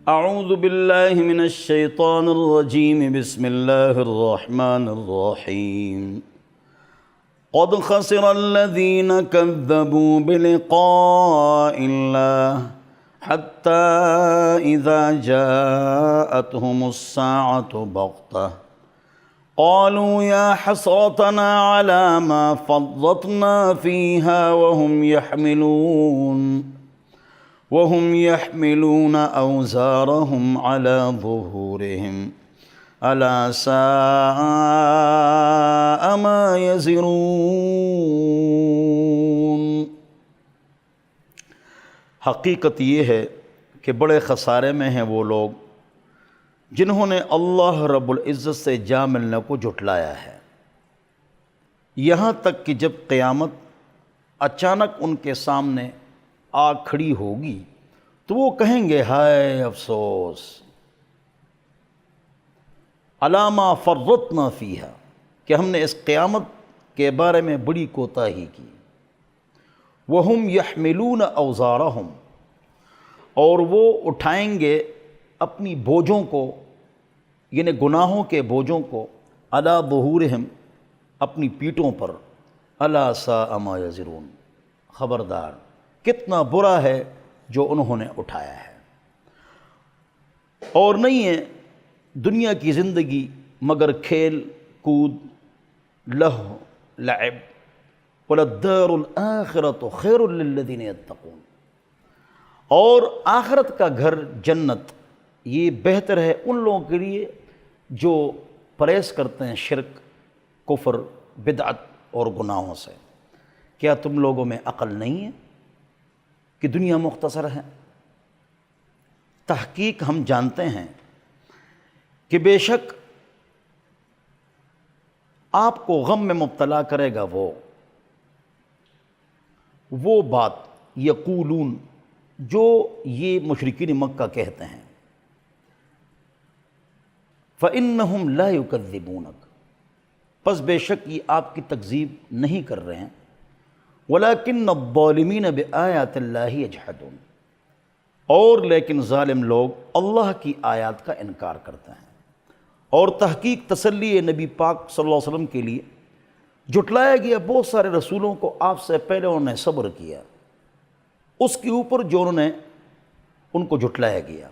اعوذ باللہ من الشیطان الرجیم بسم اللہ الرحمن الرحیم قد خسر الذین کذبوا بلقاء اللہ حتی اذا جاءتهم الساعة بغتة قالوا یا حسرتنا على ما فرطنا فيها وهم يحملون أوزارهم على ظهورهم ألا ساء ما يزرون۔ حقیقت یہ ہے کہ بڑے خسارے میں ہیں وہ لوگ جنہوں نے اللہ رب العزت سے جا ملنے کو جھٹلایا ہے، یہاں تک کہ جب قیامت اچانک ان کے سامنے آ کھڑی ہوگی تو وہ کہیں گے ہائے افسوس، علی ما فرطنا فیہا، کہ ہم نے اس قیامت کے بارے میں بڑی کوتاہی کی۔ وہم یحملون اوزارہم، اور وہ اٹھائیں گے اپنی بوجھوں کو، یعنی گناہوں کے بوجھوں کو، علی ظہورہم، اپنی پیٹھوں پر، الا ساء ما یزرون، خبردار کتنا برا ہے جو انہوں نے اٹھایا ہے۔ اور نہیں ہے دنیا کی زندگی مگر کھیل کود، لہو لعب، وَلَلدَّارُ الْآخِرَةُ خَيْرٌ لِلَّذِينَ يَتَّقُونَ، اور آخرت کا گھر جنت یہ بہتر ہے ان لوگوں کے لیے جو پرہیز کرتے ہیں شرک، کفر، بدعت اور گناہوں سے۔ کیا تم لوگوں میں عقل نہیں ہے کہ دنیا مختصر ہے؟ تحقیق ہم جانتے ہیں کہ بے شک آپ کو غم میں مبتلا کرے گا وہ بات یقولون جو یہ مشرکین مکہ کہتے ہیں، فَإِنَّهُمْ لَا يُكَذِّبُونَكَ، پس بے شک یہ آپ کی تکذیب نہیں کر رہے ہیں، وَلَكِنَّ الظَّالِمِينَ بِآيَاتِ اللَّهِ يَجْحَدُونَ، اور لیکن ظالم لوگ اللہ کی آیات کا انکار کرتے ہیں۔ اور تحقیق تسلی نبی پاک صلی اللہ علیہ وسلم کے لیے جھٹلایا گیا بہت سارے رسولوں کو آپ سے پہلے انہوں نے صبر کیا، اس کے اوپر جو انہوں نے ان کو جھٹلایا گیا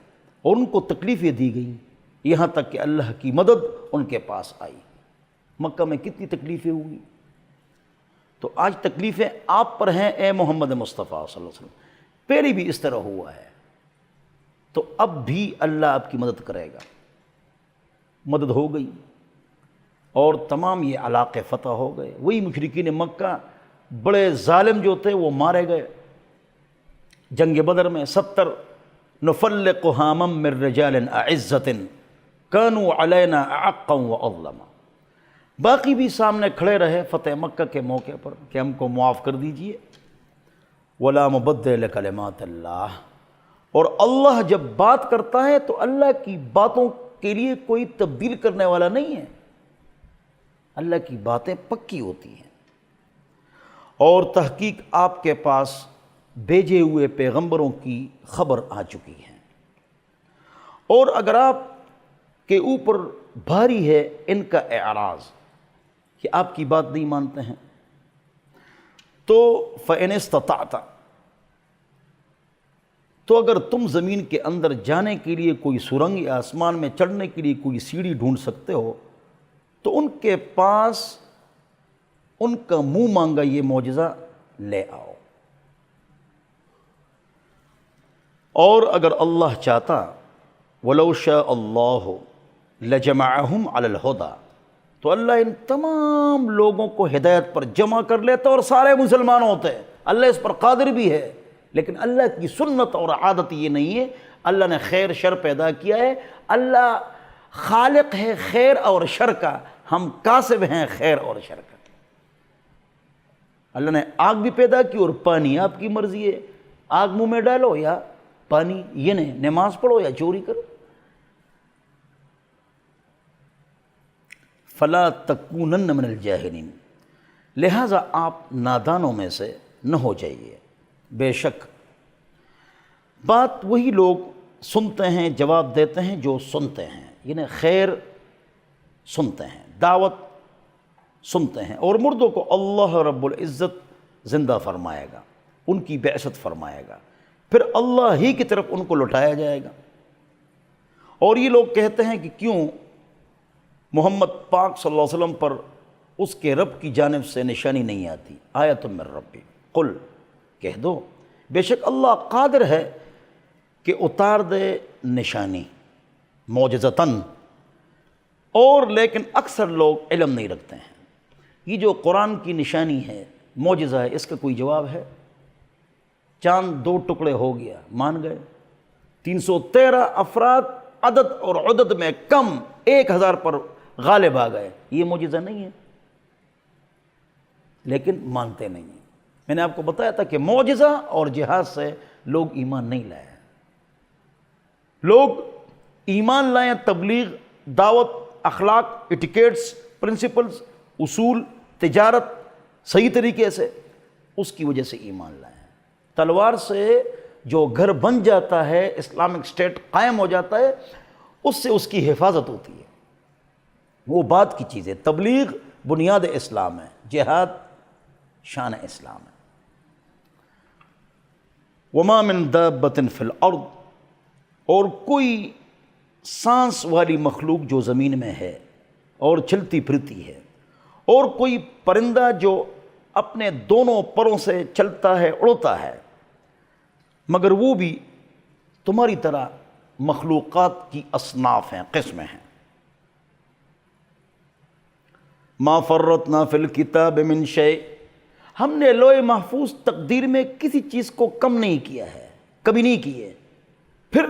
اور ان کو تکلیفیں دی گئیں، یہاں تک کہ اللہ کی مدد ان کے پاس آئی۔ مکہ میں کتنی تکلیفیں ہوئی، تو آج تکلیفیں آپ پر ہیں اے محمد مصطفیٰ صلی اللہ علیہ وسلم، پہلے بھی اس طرح ہوا ہے، تو اب بھی اللہ آپ کی مدد کرے گا۔ مدد ہو گئی اور تمام یہ علاقے فتح ہو گئے۔ وہی مشرکین مکہ بڑے ظالم جو تھے وہ مارے گئے جنگ بدر میں، 70 نفلق ہامم من رجال اعزت کانوا علینا اعقا واظلما، باقی بھی سامنے کھڑے رہے فتح مکہ کے موقع پر کہ ہم کو معاف کر دیجئے۔ ولا مبدل لکلمات اللہ، اور اللہ جب بات کرتا ہے تو اللہ کی باتوں کے لیے کوئی تبدیل کرنے والا نہیں ہے، اللہ کی باتیں پکی ہوتی ہیں۔ اور تحقیق آپ کے پاس بھیجے ہوئے پیغمبروں کی خبر آ چکی ہے، اور اگر آپ کے اوپر بھاری ہے ان کا اعراض کہ آپ کی بات نہیں مانتے ہیں، تو فَإِنِ اسْتَطَعْتَ، تو اگر تم زمین کے اندر جانے کے لیے کوئی سرنگ یا آسمان میں چڑھنے کے لیے کوئی سیڑھی ڈھونڈ سکتے ہو تو ان کے پاس ان کا منہ مانگا یہ معجزہ لے آؤ، اور اگر اللہ چاہتا وَلَوْ شَاءَ اللَّهُ لَجَمَعَهُمْ عَلَى الْهُدَى، تو اللہ ان تمام لوگوں کو ہدایت پر جمع کر لیتا اور سارے مسلمان ہوتے۔ اللہ اس پر قادر بھی ہے، لیکن اللہ کی سنت اور عادت یہ نہیں ہے۔ اللہ نے خیر شر پیدا کیا ہے، اللہ خالق ہے خیر اور شر کا، ہم کاسب ہیں خیر اور شر کا۔ اللہ نے آگ بھی پیدا کی اور پانی، آپ کی مرضی ہے آگ منہ میں ڈالو یا پانی، یہ نہیں نماز پڑھو یا چوری کرو۔ فلا تکونن من الجاہلین، لہٰذا آپ نادانوں میں سے نہ ہو جائیے۔ بے شک بات وہی لوگ سنتے ہیں، جواب دیتے ہیں جو سنتے ہیں، یعنی خیر سنتے ہیں، دعوت سنتے ہیں، اور مردوں کو اللہ رب العزت زندہ فرمائے گا، ان کی بعثت فرمائے گا، پھر اللہ ہی کی طرف ان کو لوٹایا جائے گا۔ اور یہ لوگ کہتے ہیں کہ کیوں محمد پاک صلی اللہ علیہ وسلم پر اس کے رب کی جانب سے نشانی نہیں آتی؟ آیۃ من ربی، قل کہہ دو بے شک اللہ قادر ہے کہ اتار دے نشانی معجزتاً، اور لیکن اکثر لوگ علم نہیں رکھتے ہیں۔ یہ جو قرآن کی نشانی ہے، معجزہ ہے، اس کا کوئی جواب ہے؟ چاند 2 ٹکڑے ہو گیا، مان گئے؟ 313 افراد عدد اور عدد میں کم 1000 پر غالب آ گئے، یہ معجزہ نہیں ہے؟ لیکن مانتے نہیں ہیں۔ میں نے آپ کو بتایا تھا کہ معجزہ اور جہاد سے لوگ ایمان نہیں لائے۔ لوگ ایمان لائیں تبلیغ، دعوت، اخلاق، ایٹیکیٹس، پرنسپلز، اصول، تجارت صحیح طریقے سے، اس کی وجہ سے ایمان لائیں۔ تلوار سے جو گھر بن جاتا ہے، اسلامک اسٹیٹ قائم ہو جاتا ہے، اس سے اس کی حفاظت ہوتی ہے، وہ بات کی چیز ہے۔ تبلیغ بنیاد اسلام ہے، جہاد شان اسلام ہے۔ وما من دابۃ فی الارض، اور کوئی سانس والی مخلوق جو زمین میں ہے اور چلتی پھرتی ہے، اور کوئی پرندہ جو اپنے دونوں پروں سے چلتا ہے، اڑتا ہے، مگر وہ بھی تمہاری طرح مخلوقات کی اصناف ہیں، قسمیں ہیں۔ ما فرطنا فی الکتاب من شیء، ہم نے لوح محفوظ تقدیر میں کسی چیز کو کم نہیں کیا ہے، کبھی نہیں کیے۔ پھر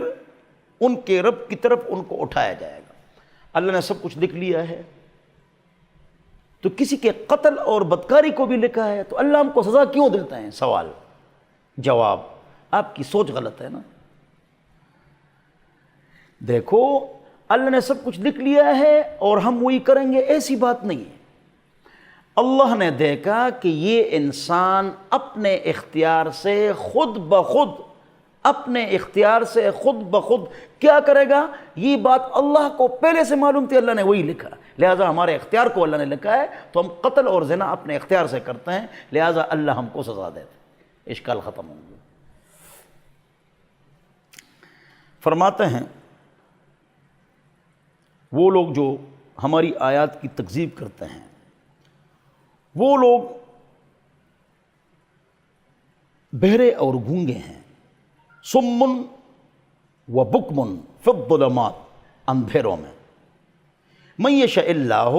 ان کے رب کی طرف ان کو اٹھایا جائے گا۔ اللہ نے سب کچھ لکھ لیا ہے، تو کسی کے قتل اور بدکاری کو بھی لکھا ہے، تو اللہ ہم کو سزا کیوں دیتے ہیں؟ سوال جواب، آپ کی سوچ غلط ہے نا۔ دیکھو اللہ نے سب کچھ لکھ لیا ہے اور ہم وہی کریں گے، ایسی بات نہیں ہے۔ اللہ نے دیکھا کہ یہ انسان اپنے اختیار سے خود بخود، اپنے اختیار سے خود بخود کیا کرے گا، یہ بات اللہ کو پہلے سے معلوم تھی، اللہ نے وہی لکھا، لہٰذا ہمارے اختیار کو اللہ نے لکھا ہے، تو ہم قتل اور زنا اپنے اختیار سے کرتے ہیں، لہٰذا اللہ ہم کو سزا دیتے ہیں۔ اشکال ختم ہو گیا۔ فرماتے ہیں وہ لوگ جو ہماری آیات کی تکذیب کرتے ہیں، وہ لوگ بہرے اور گونگے ہیں، سمن و بکمن فی الظلمات، اندھیروں میں، من یشاء اللہ،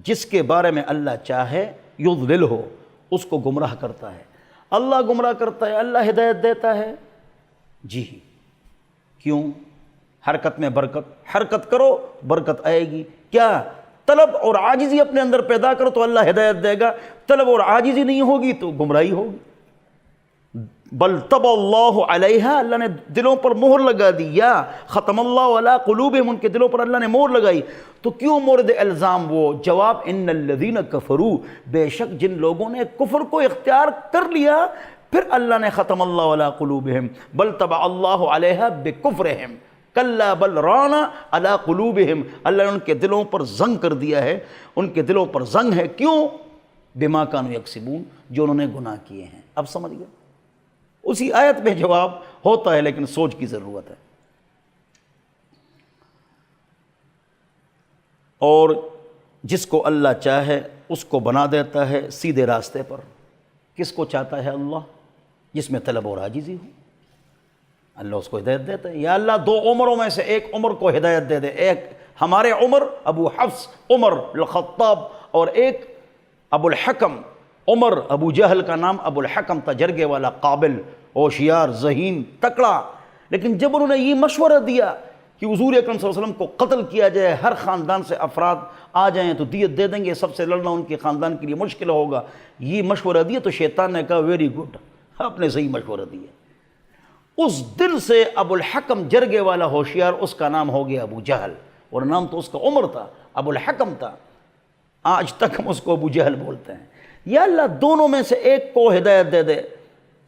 جس کے بارے میں اللہ چاہے، یضللہ، اس کو گمراہ کرتا ہے۔ اللہ گمراہ کرتا ہے، اللہ ہدایت دیتا ہے؟ جی کیوں؟ حرکت میں برکت، حرکت کرو برکت آئے گی۔ کیا طلب اور عاجزی اپنے اندر پیدا کرو تو اللہ ہدایت دے گا، طلب اور عاجزی نہیں ہوگی تو گمراہی ہوگی۔ بل طبع اللہ علیہ، اللہ نے دلوں پر مہر لگا دی، یا ختم اللہ علی قلوبہم، ان کے دلوں پر اللہ نے مہر لگائی۔ تو کیوں مورد الزام وہ؟ جواب، ان الذین کفروا، بے شک جن لوگوں نے کفر کو اختیار کر لیا، پھر اللہ نے ختم اللہ علی قلوبہم، بل طبع اللہ علیہ بکفرہم، کلا بل ران علی قلوبہم، اللہ نے ان کے دلوں پر زنگ کر دیا ہے، ان کے دلوں پر زنگ ہے۔ کیوں؟ بما کانوا یکسبون، جو انہوں نے گناہ کیے ہیں۔ اب سمجھ گئے؟ اسی آیت میں جواب ہوتا ہے، لیکن سوچ کی ضرورت ہے۔ اور جس کو اللہ چاہے اس کو بنا دیتا ہے سیدھے راستے پر۔ کس کو چاہتا ہے اللہ؟ جس میں طلب اور عاجزی ہو، اللہ اس کو ہدایت دیتا ہے۔ یا اللہ 2 عمروں میں سے ایک عمر کو ہدایت دے دے، ایک ہمارے عمر ابو حفص عمر الخطاب، اور ایک ابو الحکم عمر، ابو جہل کا نام ابو الحکم تھا، جرگے والا، قابل، ہوشیار، ذہین، تکڑا۔ لیکن جب انہوں نے یہ مشورہ دیا کہ حضور اکرم صلی اللہ علیہ وسلم کو قتل کیا جائے، ہر خاندان سے افراد آ جائیں تو دیت دے دیں گے، سب سے لڑنا ان کے خاندان کے لیے مشکل ہوگا، یہ مشورہ دیا تو شیطان نے کہا ویری گڈ، آپ نے صحیح مشورہ دیا۔ اس دن سے ابو الحکم جرگے والا ہوشیار، اس کا نام ہو گیا ابو جہل، اور نام تو اس کا عمر تھا، ابو الحکم تھا، آج تک ہم اس کو ابو جہل بولتے ہیں۔ یا اللہ دونوں میں سے ایک کو ہدایت دے دے،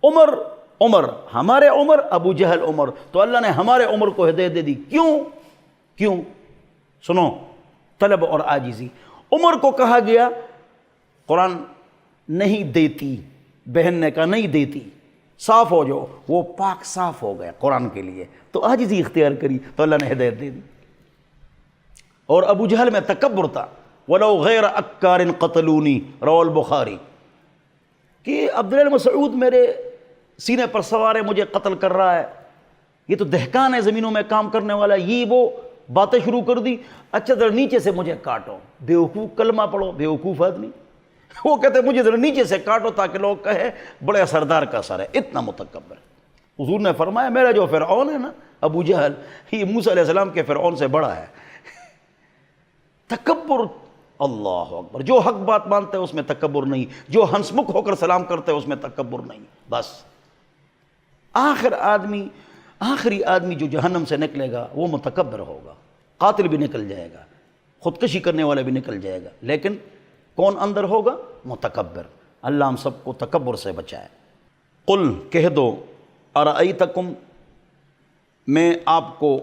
عمر ہمارے عمر، ابو جہل عمر، تو اللہ نے ہمارے عمر کو ہدایت دے دی۔ کیوں؟ سنو، طلب اور عاجزی۔ عمر کو کہا گیا قرآن نہیں دیتی، بہن نے کہا نہیں دیتی، صاف ہو جاؤ، وہ پاک صاف ہو گیا قرآن کے لیے، تو عاجزی اختیار کری تو اللہ نے ہدایت دے دی۔ اور ابو جہل میں تکبر تھا، وَلَوْ غَيْرَ أَكَّارٍ قَتَلُونِي رواه البخاری، کہ عبداللہ بن مسعود میرے سینے پر سوار ہے، مجھے قتل کر رہا ہے، یہ تو دہقان ہے، زمینوں میں کام کرنے والا، یہ وہ باتیں شروع کر دی، اچھا ذرا نیچے سے مجھے کاٹو، بیوقوف، کلمہ پڑھو، بیوقوف آدمی، وہ کہتے ہیں مجھے ذرا نیچے سے کاٹو تاکہ لوگ کہے بڑے سردار کا سر ہے، اتنا متکبر۔ حضور نے فرمایا میرا جو فرعون ہے نا ابو جہل، یہ موسیٰ علیہ السلام کے فرعون سے بڑا ہے۔ تکبر، اللہ اکبر، جو حق بات مانتے ہیں اس میں تکبر نہیں، جو ہنسمکھ ہو کر سلام کرتے ہیں اس میں تکبر نہیں، بس۔ آخری آدمی جو جہنم سے نکلے گا وہ متکبر ہوگا، قاتل بھی نکل جائے گا، خودکشی کرنے والا بھی نکل جائے گا، لیکن کون اندر ہوگا؟ متکبر۔ اللہ ہم سب کو تکبر سے بچائے۔ قل، کہہ دو، ارأیتکم، میں آپ کو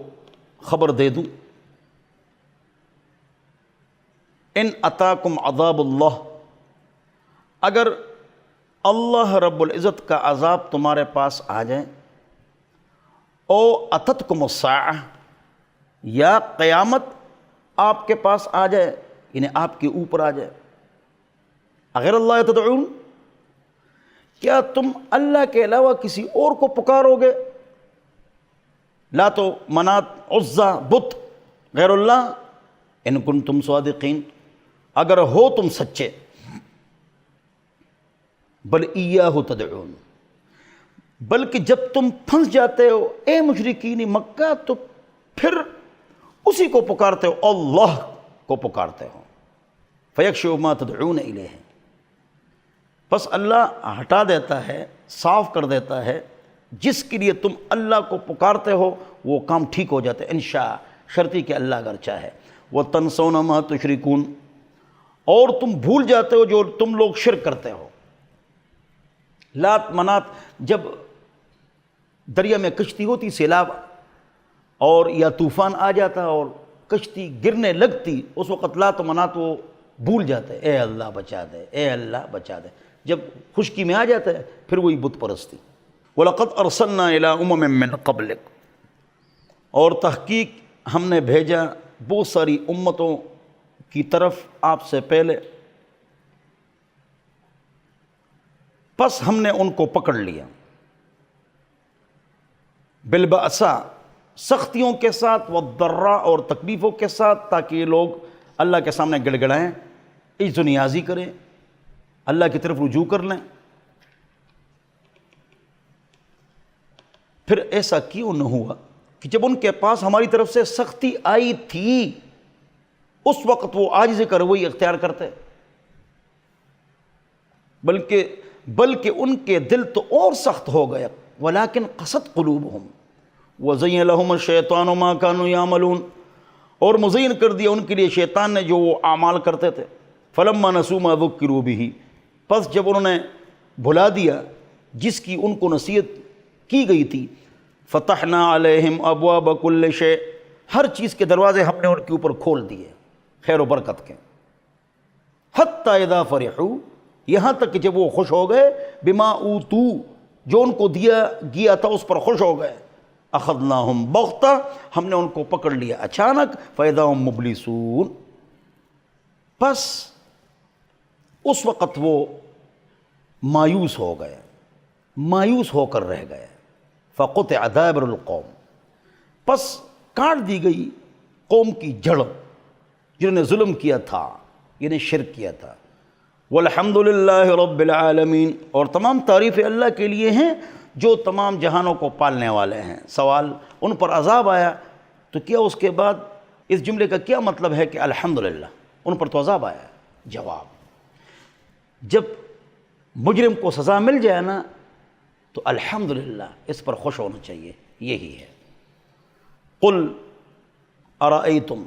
خبر دے دوں، ان اتاکم عذاب اللہ، اگر اللہ رب العزت کا عذاب تمہارے پاس آ جائے، او اتتکم الساعہ، یا قیامت آپ کے پاس آ جائے، یعنی آپ کے اوپر آ جائے، اغیر اللہ تدعون، کیا تم اللہ کے علاوہ کسی اور کو پکارو گے؟ لات و منات، عزا، بت، غیر اللہ، ان کنتم صادقین، اگر ہو تم سچے، بل ایاہ تدعون، بلکہ جب تم پھنس جاتے ہو اے مشرکین مکہ تو پھر اسی کو پکارتے ہو، اللہ کو پکارتے ہو، فیکشف ما تدعون الیہ، بس اللہ ہٹا دیتا ہے، صاف کر دیتا ہے، جس کے لیے تم اللہ کو پکارتے ہو وہ کام ٹھیک ہو جاتے ہیں انشاء، شرطی کہ اللہ اگر چاہے۔ وَتَنْسَوْنَ مَا تُشْرِكُونَ، اور تم بھول جاتے ہو جو تم لوگ شرک کرتے ہو۔ لات منات، جب دریا میں کشتی ہوتی، سیلاب اور یا طوفان آ جاتا اور کشتی گرنے لگتی، اس وقت لات منات وہ بھول جاتے، اے اللہ بچا دے، اے اللہ بچا دے، جب خشکی میں آ جاتا ہے پھر وہی بت پرستی۔ وَلَقَدْ أَرْسَلْنَا إِلَىٰ أُمَمٍ مِّن قَبْلِكَ، اور تحقیق ہم نے بھیجا بہت ساری امتوں کی طرف آپ سے پہلے، پس ہم نے ان کو پکڑ لیا، بالبأساء، سختیوں کے ساتھ، والضراء، اور تکلیفوں کے ساتھ، تاکہ یہ لوگ اللہ کے سامنے گڑ گڑائیں، عجز و نیازی کریں، اللہ کی طرف رجوع کر لیں۔ پھر ایسا کیوں نہ ہوا کہ جب ان کے پاس ہماری طرف سے سختی آئی تھی اس وقت وہ عاجزی کا رویہ اختیار کرتے، بلکہ ان کے دل تو اور سخت ہو گیا، ولیکن قست قلوبہم وزین لہم الشیطان ما کانوا یعملون، اور مزین کر دیا ان کے لیے شیطان نے جو وہ اعمال کرتے تھے، فلما نسوا ما ذکروا بہ، پس جب انہوں نے بھلا دیا جس کی ان کو نصیحت کی گئی تھی، فتحنا علیہم ابواب کل شیء، ہر چیز کے دروازے ہم نے ان کے اوپر کھول دیے خیر و برکت کے، حتی اذا فرحوا، یہاں تک کہ جب وہ خوش ہو گئے، بما اوتو، جو ان کو دیا گیا تھا اس پر خوش ہو گئے، اخذناہم بغتہ، ہم نے ان کو پکڑ لیا اچانک، فاذا ہم مبلسون، پس اس وقت وہ مایوس ہو گئے، مایوس ہو کر رہ گئے، فقطع دابر القوم، پس کاٹ دی گئی قوم کی جڑ جنہوں نے ظلم کیا تھا، یعنی شرک کیا تھا۔ والحمد للہ رب العالمین، اور تمام تعریفیں اللہ کے لیے ہیں جو تمام جہانوں کو پالنے والے ہیں۔ سوال، ان پر عذاب آیا تو کیا اس کے بعد اس جملے کا کیا مطلب ہے کہ الحمدللہ ان پر تو عذاب آیا؟ جواب، جب مجرم کو سزا مل جائے نا تو الحمدللہ اس پر خوش ہونا چاہیے، یہی ہے۔ قل ارأیتم،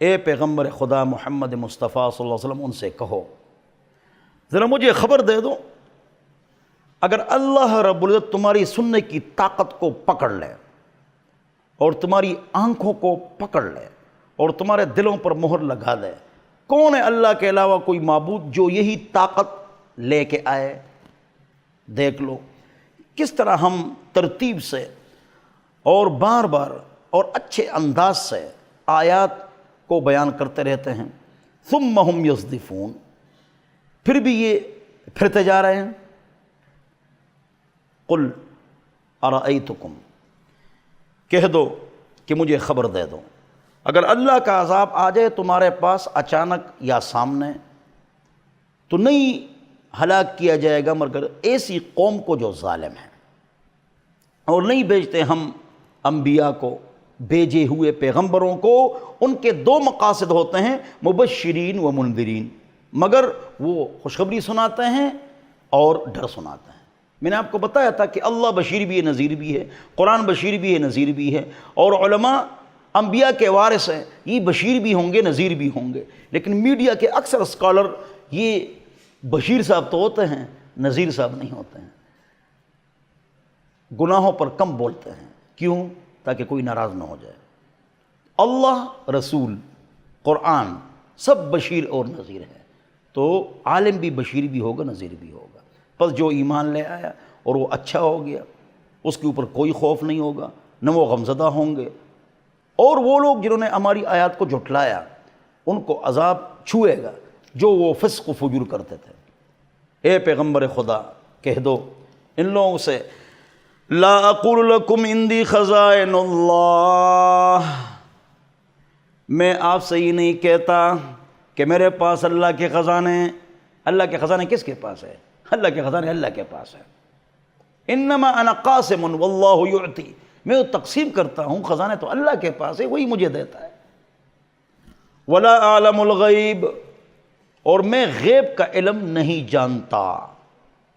اے پیغمبر خدا محمد مصطفیٰ صلی اللہ علیہ وسلم ان سے کہو، ذرا مجھے خبر دے دو، اگر اللہ رب العزت تمہاری سننے کی طاقت کو پکڑ لے اور تمہاری آنکھوں کو پکڑ لے اور تمہارے دلوں پر مہر لگا دے، کون ہے اللہ کے علاوہ کوئی معبود جو یہی طاقت لے کے آئے؟ دیکھ لو کس طرح ہم ترتیب سے اور بار بار اور اچھے انداز سے آیات کو بیان کرتے رہتے ہیں۔ ثم ہم یصدفون، پھر بھی یہ پھرتے جا رہے ہیں۔ قل ارأیتکم، کہہ دو کہ مجھے خبر دے دو، اگر اللہ کا عذاب آ جائے تمہارے پاس اچانک یا سامنے، تو نہیں ہلاک کیا جائے گا مگر ایسی قوم کو جو ظالم ہے، اور نہیں بھیجتے ہم انبیاء کو، بھیجے ہوئے پیغمبروں کو، ان کے دو مقاصد ہوتے ہیں، مبشرین و منذرین، مگر وہ خوشخبری سناتے ہیں اور ڈر سناتے ہیں۔ میں نے آپ کو بتایا تھا کہ اللہ بشیر بھی ہے نذیر بھی ہے، قرآن بشیر بھی ہے نذیر بھی ہے، اور علماء انبیاء کے وارث ہیں، یہ بشیر بھی ہوں گے نذیر بھی ہوں گے، لیکن میڈیا کے اکثر اسکالر یہ بشیر صاحب تو ہوتے ہیں، نذیر صاحب نہیں ہوتے ہیں، گناہوں پر کم بولتے ہیں، کیوں؟ تاکہ کوئی ناراض نہ ہو جائے۔ اللہ، رسول، قرآن سب بشیر اور نذیر ہے، تو عالم بھی بشیر بھی ہوگا نذیر بھی ہوگا۔ پس جو ایمان لے آیا اور وہ اچھا ہو گیا، اس کے اوپر کوئی خوف نہیں ہوگا، نہ وہ غمزدہ ہوں گے، اور وہ لوگ جنہوں نے ہماری آیات کو جھٹلایا ان کو عذاب چھوئے گا جو وہ فسق و فجور کرتے تھے۔ اے پیغمبر خدا کہہ دو ان لوگوں سے، لا اقول لکم عندی خزائن اللہ، میں آپ سے یہ نہیں کہتا کہ میرے پاس اللہ کے خزانے۔ اللہ کے خزانے کس کے پاس ہے؟ اللہ کے خزانے اللہ کے پاس ہے۔ انما انا قاسم واللہ یعطی، میں تقسیم کرتا ہوں، خزانے تو اللہ کے پاس ہے، وہی مجھے دیتا ہے۔ ولا اعلم الغیب، اور میں غیب کا علم نہیں جانتا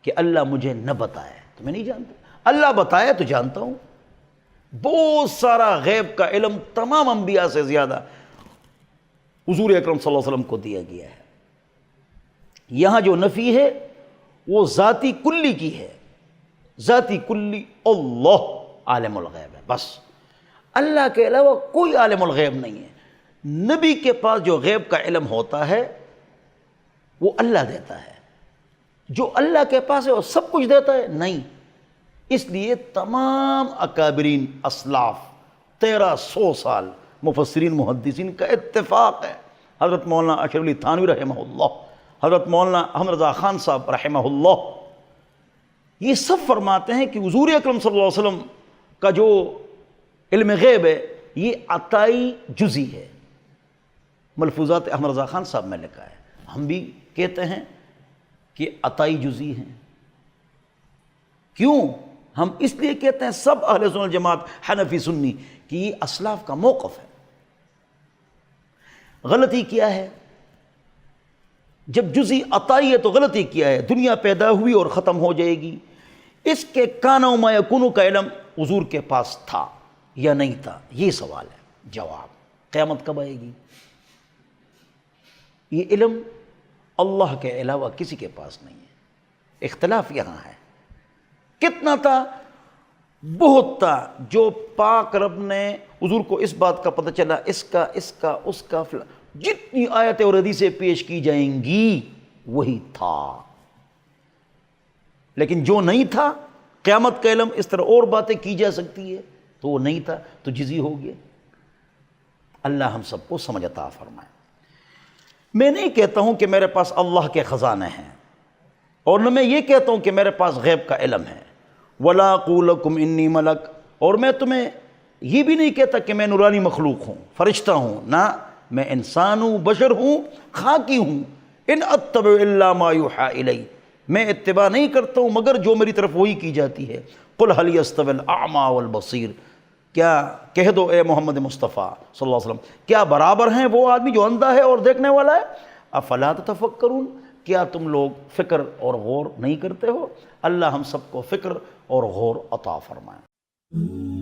کہ اللہ مجھے نہ بتائے تو میں نہیں جانتا، اللہ بتائے تو جانتا ہوں۔ بہت سارا غیب کا علم تمام انبیاء سے زیادہ حضور اکرم صلی اللہ علیہ وسلم کو دیا گیا ہے۔ یہاں جو نفی ہے وہ ذاتی کلی کی ہے، ذاتی کلی اللہ عالم الغیب ہے، بس اللہ کے علاوہ کوئی عالم الغیب نہیں ہے۔ نبی کے پاس جو غیب کا علم ہوتا ہے وہ اللہ دیتا ہے، جو اللہ کے پاس ہے وہ سب کچھ دیتا ہے؟ نہیں۔ اس لیے تمام اکابرین اسلاف 1300 سال مفسرین محدثین کا اتفاق ہے، حضرت مولانا اشرف علی تھانوی رحمہ اللہ، حضرت مولانا احمد رضا خان صاحب رحمہ اللہ، یہ سب فرماتے ہیں کہ حضور اکرم صلی اللہ علیہ وسلم کا جو علم غیب ہے یہ عطائی جزی ہے۔ ملفوظات احمد رضا خان صاحب میں لکھا ہے، ہم بھی کہتے ہیں کہ عطائی جزی ہیں۔ کیوں؟ ہم اس لیے کہتے ہیں، سب اہل سنت جماعت حنفی سنی، کہ یہ اسلاف کا موقف ہے۔ غلطی کیا ہے؟ جب جزی عطائی ہے تو غلطی کیا ہے؟ دنیا پیدا ہوئی اور ختم ہو جائے گی، اس کے کان و ما یکون کا علم حضور کے پاس تھا یا نہیں تھا؟ یہ سوال ہے۔ جواب، قیامت کب آئے گی؟ یہ علم اللہ کے علاوہ کسی کے پاس نہیں ہے۔ اختلاف یہاں ہے۔ کتنا تھا؟ بہت تھا۔ جو پاک رب نے حضور کو اس بات کا پتہ چلا، اس کا اس کا جتنی آیتیں اور حدیثیں پیش کی جائیں گی وہی تھا، لیکن جو نہیں تھا، قیامت کا علم، اس طرح اور باتیں کی جا سکتی ہے، تو وہ نہیں تھا تو جزی ہو گیا۔ اللہ ہم سب کو سمجھ عطا فرمائے۔ میں نہیں کہتا ہوں کہ میرے پاس اللہ کے خزانے ہیں، اور نہ میں یہ کہتا ہوں کہ میرے پاس غیب کا علم ہے۔ ولا اقول لکم انی ملک، اور میں تمہیں یہ بھی نہیں کہتا کہ میں نورانی مخلوق ہوں، فرشتہ ہوں، نہ، میں انسان ہوں، بشر ہوں، خاکی ہوں۔ ان اتبع الا ما یوحی الی، میں اتباع نہیں کرتا ہوں مگر جو میری طرف وہی کی جاتی ہے۔ قل هل یستوی الاعمی والبصیر، کیا کہہ دو اے محمد مصطفیٰ صلی اللہ علیہ وسلم، کیا برابر ہیں وہ آدمی جو اندھا ہے اور دیکھنے والا ہے؟ افلا تتفکرون، کیا تم لوگ فکر اور غور نہیں کرتے ہو؟ اللہ ہم سب کو فکر اور غور عطا فرمائے۔